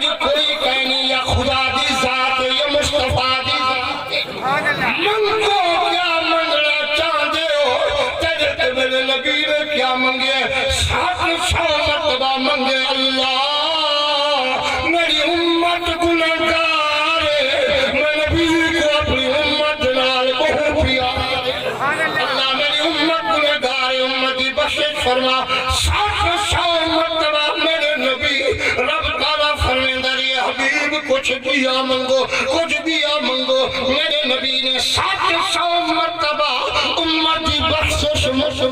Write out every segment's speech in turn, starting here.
اج کوئی کہنی یا خدا دی ذات یا مصطفیٰ دی ذات منگو کیا منگنا چاہتے ہو تیرے میرے نبی نے کیا منگے 700 مرتبہ منگے اللہ میری امت گناہگار ہے میں نبی کو اپنی امت نال بہت پیار اللہ میری امت گناہگار ہے امتی بخشش فرما 700 مرتبہ میرے نبی رب تعالیٰ فرمیندہ رہی حبیب کچھ دیا منگو میرے نبی نے 700 مرتبہ امتی بخشش 700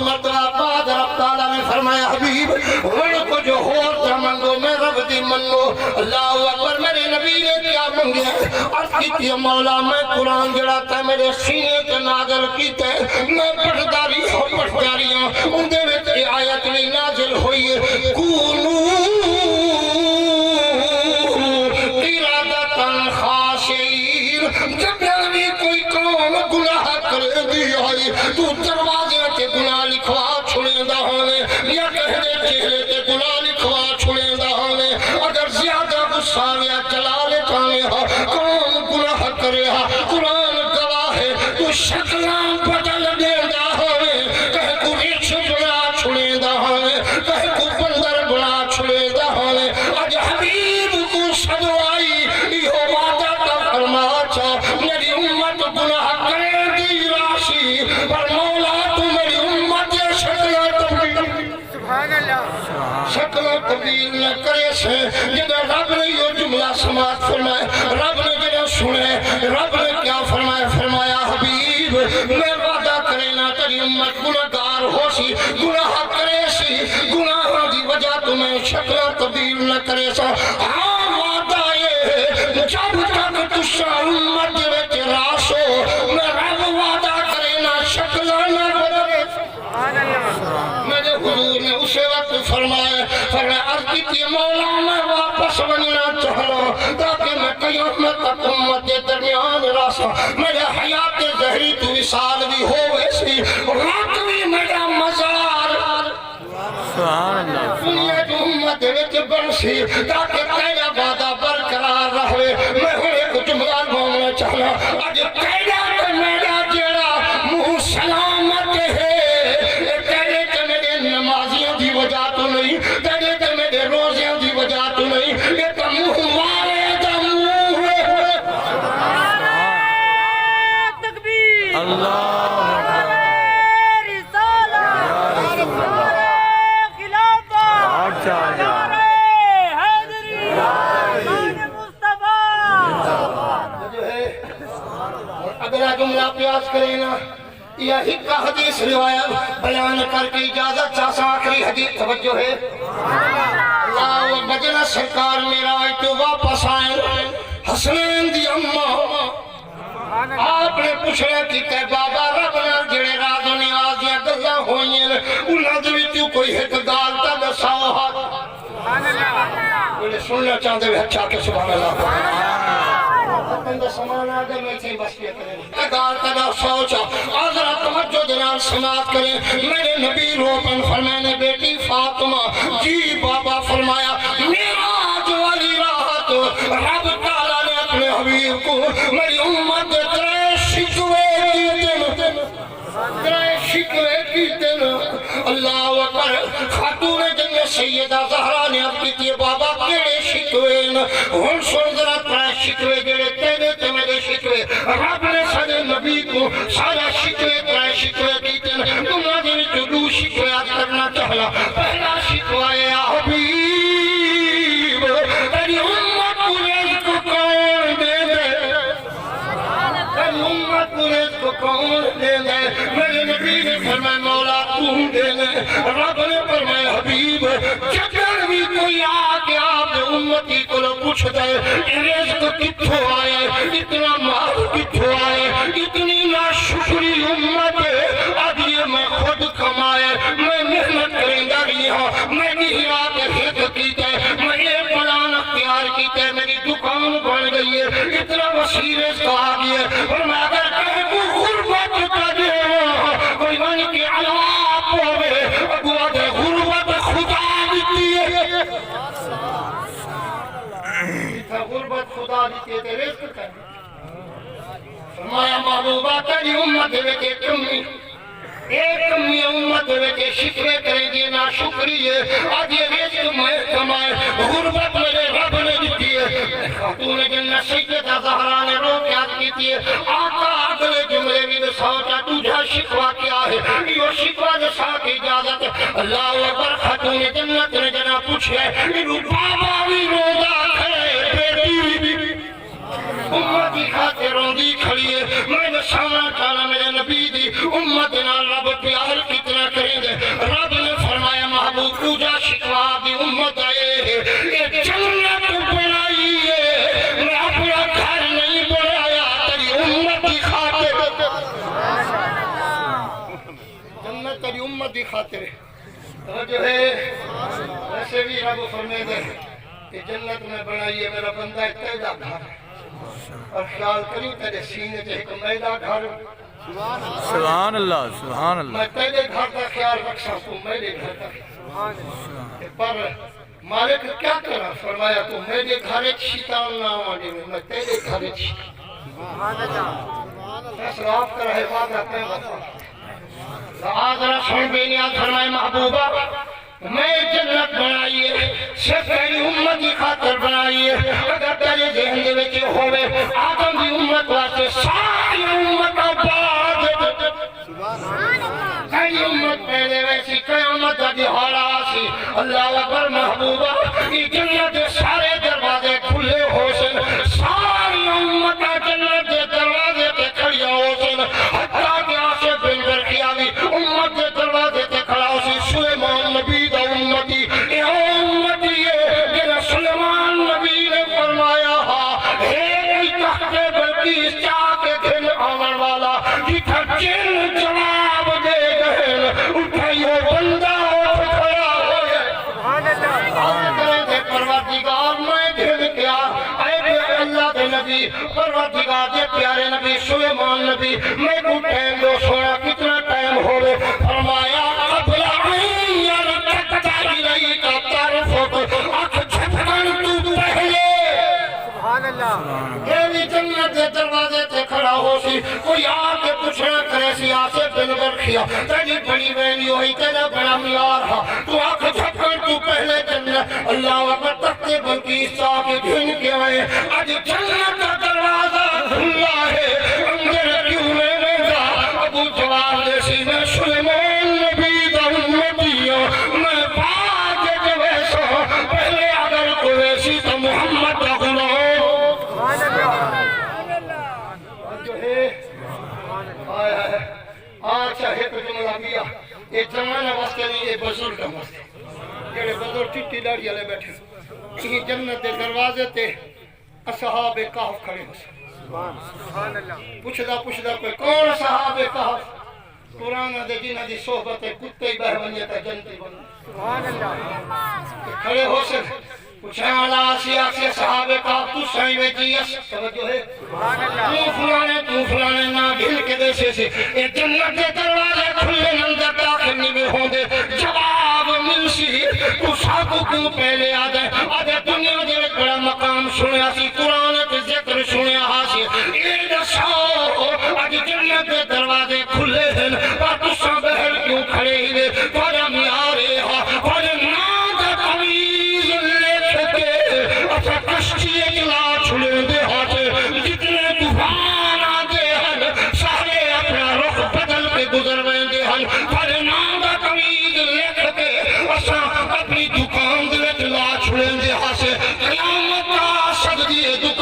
مرتبہ بعد رب تعالیٰ نے فرمایا حبیب وہ کو جو ہوتا منگو میں رب دی منگو اللہ اکبر میرے نبی نے کیا منگے عرض کیتی مولا میں قرآن جڑاتا میرے سینے کے نازل کیتے میں پڑھداری ہوں اندھے میں آیت میں نازل ہوئی ہے کونو قرادتاً خاشعین جب نبی کوئی قوم گناہ کر دی آئی تو دروازے کے گناہ لکھوا چھوڑیں دا ہونے یا کہنے چہرے کے گناہ لکھوا چھوڑیں دا ہونے اگر زیادہ غصہ یا جلال چاہے ہاں قوم گناہ کرے ہاں قرآن گواہ ہے تو شکلان بدل دے دا ہونے کہے کو ریچھ بنا چھوڑیں دا ہونے کہے کو بندر بنا چھوڑیں دا ہونے اج حبیب کو صدوائی یہ وعدہ کا فرما چاہ میری امت گناہ کرے دی راشی پر مولا تو میری امت شکلہ تبدیل نہ کرے سے جنہیں رب نے یہ جملہ سماعت فرمائے رب نے جنہیں سنے رب نے کیا فرمایا حبیب میں وعدہ کرے نہ تیری امت گناہگار ہو سی گناہ کرے سی گناہ دی وجہ تمہیں شکلہ تبدیل نہ کرے سا ہاں وعدہ یہ ہے جب تک تشا امت وچ راشو میں رب وعدہ کرے نہ شکلہ نہ بدلے میرے حضور نے اسے وقت فرمایا عرض کی مولا میں واپس بننا چاہ رہا ہوں تاکہ میں قیامت تک امت کے درمیان راسا میرے حیات زہری تو وصال بھی ہو ویسی رات بھی میرا مزار دنیا جو امت وچ بنسی تاکہ تیرا وعدہ برقرار رہے میں ہوئے کچھ مدار بھومنا چاہنا آج تیرا کہ میرا جیڑا منہ سلامت ہے تیرے کہ میرے نمازیوں دی وجہ تو نہیں تیرے کہ میرے روزیوں دی وجہ تو نہیں یہ تو منہ مارے دا منہ ہے تکبیر اللہ رسالہ خلافہ حیدری مصطفیٰ جو ہے اگلا جملہ پیاس کریں نا یہ ہکا حدیث روایت بیان کر کے اجازت چاہتا آخری حدیث توجہ ہے اللہ بجنہ سرکار میرا آئی تو واپس آئیں حسنین دی اممہ آپ نے پوچھنا کہ تے بابا رب نال جڑے راز و نیاز یا گزاں ہوئیں انہاں دے وچوں کوئی ایک گال تا دساؤ انہیں سننا چاہتے ہوئے اچھا کہ سبحان اللہ بندہ سمان آگے میں تھی بس کیا کریں اگار تدا سوچا آذرہ توجہ دلال سماعت کریں میرے نبی روپن فرمانے بیٹی فاطمہ جی بابا فرمایا میرا جو علی راحت رب تعالیٰ نے اپنے حبیب کو میری امت ترے شکوے کی دن اللہ اکبر خاتون جنگ سیدہ زہرا نے اب کی تھی بابا کیڑے شکوے ہن سن ذرا ترے شکوے جڑے تیرے تے میرے شکوے رب نے سارے نبی کو سارا شکوے ترے شکوے کی دن دنیا دن جو دو شکوے آج کرنا چاہلا پہلا شکوہ یا حبیب تیری امت کو رزق کون دے دے تیری امت کو رزق کون دے دے میرے نبی نے فرمائے مولا تم دے دے رب نے فرمائے حبیب جگر بھی کوئی آگے آپ امتی کو پوچھ دے رزق کتھو آئے اتنا مال کتھو آئے اتنی ناشکری امت اب یہ میں خود کمائے میں محنت کریں گا رہا میں نہیں رات ہت کیتے میں یہ پلان اختیار کیتے میری دکان بن گئی ہے اتنا وسیع رزق آگئی ہے اور میں اگر کہیں کو غربت کا دے کوئی من کے علاق ہوئے اگوا دے غربت خدا دیتی ہے غربت خدا دیتے تے رزق کر فرمایا محبوبہ تیری امت وچ ایک کمی امت وچ شکوے کریں گے نا شکریہ آج یہ رزق میں کمائے غربت میرے رب نے دیتی ہے خاتون جنت سیدہ زہرا نے رو کے عرض کی ہے آقا اگلے جملے بھی سوچا تجھا شکوا کیا ہے یہ شکوا جیسا کی اجازت اللہ اکبر خاتون جنت نے جنا پوچھے میرے بابا بھی روزہ کھڑے بیٹی امت کی خاطر روندی کھڑی ہے میں نے سامنا چاہنا میرے نبی دی امت نال رب پیار کتنا کریں گے رب نے فرمایا محبوب پوجا شکوا دی امت آئے یہ جنت بنائی ہے میں اپنا گھر نہیں بنایا تیری امت کی خاطر جنت تیری امت کی خاطر جو ہے ویسے بھی رب فرمائے دے کہ جنت میں بنائی ہے میرا بندہ تیجا گھر اور خیال کریں تیرے سینے سے ایک میدہ گھر سبحان اللہ سبحان اللہ میں تیرے گھر کا خیال رکھا تو میرے گھر کا پر مالک کیا کرا فرمایا تو میرے گھر ایک شیطان نہ آنے میں تیرے گھر ایک شیطان فیصلہ آپ کا رہے وعدہ پہ وفا آج رسول بینیاد فرمائے محبوبہ میں جنت بنائی ہے صرف تیری امت کی خاطر بنائی ہے اگر تیرے ذہن دے وچ ہوئے آدم دی امت واسطے ساری امت آباد تیری امت پہلے ویسی قیامت دی حالا سی اللہ اکبر محبوبہ یہ جنت دے سارے دروازے کھلے ہو سن ساری امت جنت دے دروازے تے کھڑی ہو سن حتیٰ کہ آسف بن برقیہ بھی امت دے دروازے تے کھڑا ہو سی سلیمان نبی امتی یہ امتی ہے جنہ سلیمان نبی نے فرمایا ایک تخت بلقیس چاہ کے دن آمن والا جتھا جن جواب دے گئے اٹھائیو بندہ اٹھ کھڑا ہوئے پروردگار میں دل کیا اے اللہ دے نبی پروردگار دے پیارے نبی سلیمان نبی میں کو ٹائم دو سونا کتنا ٹائم ہوئے فرمایا قبل جنت دے دروازے تے کھڑا ہو سی کوئی آکے پوچھنا کرے سی آسے بن برخیا تیری بڑی بہنی ہوئی تیرا بڑا میار ہا تو آنکھ جھپکر تو پہلے جنت اللہ اکبر تختے بلقیس آکے گھن کے آئے آج جنت کا دروازہ کھلا ہے اندر کیوں میں رہا ابو جواب دے سی میں سلیمان نبی دا امتیوں میں باغ جو ویسا پہلے اگر کوئی ویسی تو محمد دا غلام آج ہے تو جملہ بیا یہ جمعہ واسطے نہیں یہ بزرگ واسطے جڑے بزرگ چٹی داڑھی والے بیٹھے یہ جنت دے دروازے تے اصحاب کہف کھڑے ہو پوچھدا کوئی کون اصحاب کہف قرآن دے جنہ دی صحبت کتے ہی بہ ونجے تے جنتی بن کھڑے ہو سے پوچھیں والا آسی صحابے کا تو سائیں میں جیس توجہ ہے تو فلانے نہ گھل کے دے سے اے جنت دے دروازے کھلے اندر داخل نہیں ہوں دے جواب مل سی تو ساتھ کیوں پہلے آدھے دنیا دے بڑا مقام سنیا سی قرآن کے ذکر سنیا سی اے دسو آج جنت دے دروازے کھلے ہیں پر تو سا بہر کیوں کھڑے ہوئے تھوڑا میارے ہا تھوڑے ناد قویز کشتی اجلا چھلے دے ہاتھے جتنے طوفان آتے ہیں سارے اپنا رخ بدل کے گزر ویندے ہیں پر نام قوید لکھ کے اپنی دکان دے اجلا چھلے دے ہاتھے قیامت کا صد دیئے دکان